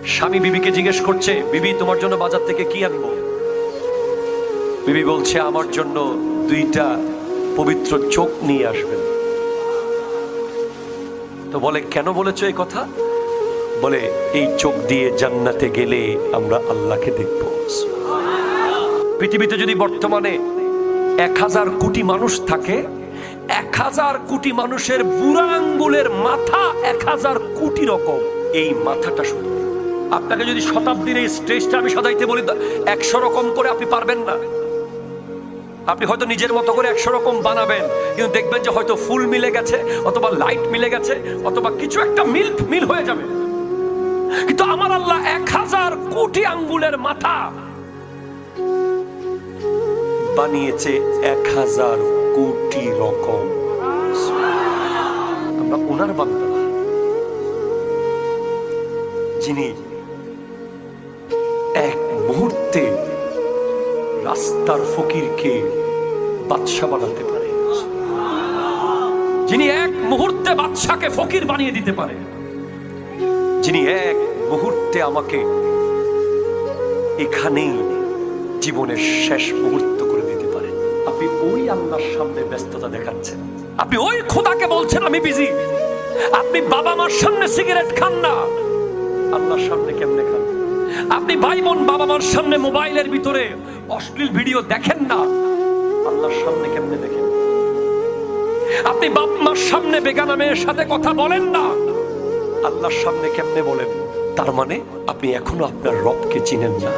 স্বামী বিবিকে জিজ্ঞেস করছে, বিবি তোমার জন্য বাজার থেকে কি আনবো? বিবি বলছে, আমার জন্য 2টা পবিত্র চোখ নিয়ে আসবেন। তো বলে, কেন বলেছো এই কথা? বলে, এই চোখ দিয়ে জান্নাতে গেলে আমরা আল্লাহকে দেখব। পৃথিবীতে যদি বর্তমানে 1000 কোটি মানুষ থাকে, 1000 কোটি মানুষের বুড়া আঙ্গুলের মাথা 1000 কোটি রকম। এই মাথাটা শুধু আপনাকে যদি শতাব্দীর এই স্টেজটা আমি সাজাইতে বলি 100 রকম করে, আপনি পারবেন না। আপনি হয়তো নিজের মতো করে 100 রকম বানাবেন, কিন্তু দেখবেন যে হয়তো ফুল মিলে গেছে, অথবা লাইট মিলে গেছে, অথবা কিছু একটা মিল হয়ে যাবে। কিন্তু আমার আল্লাহ 1000 কোটি আঙ্গুলের মাথা বানিয়েছে 1000 কোটি রকম। আমরা ওনার বান্দা, যিনি এক মুহূর্তে রাস্তার ফকিরকে বাদশা বানাতে পারে, যিনি এক মুহূর্তে বাদশাকে ফকির বানিয়ে দিতে পারে, যিনি এক মুহূর্তে আমাকে এখানেই জীবনের শেষ মুহূর্ত করে দিতে পারে। আপনি ওই আল্লাহর সামনে ব্যস্ততা দেখাচ্ছেন, আপনি ওই খোদাকে বলছেন আমি বিজি। আপনি বাবা মার সামনে সিগারেট খান না, আল্লাহর সামনে কেমনে খান? আপনি ভাই বোন বাবা মার সামনে মোবাইলের ভিতরে অশ্লীল ভিডিও দেখেন না, আল্লাহর সামনে কেমনে দেখেন? আপনি বাপ মার সামনে বেগানা মেয়ের সাথে কথা বলেন না, আল্লাহর সামনে কেমনে বলেন? তার মানে আপনি এখনো আপনার রবকে চিনেন না।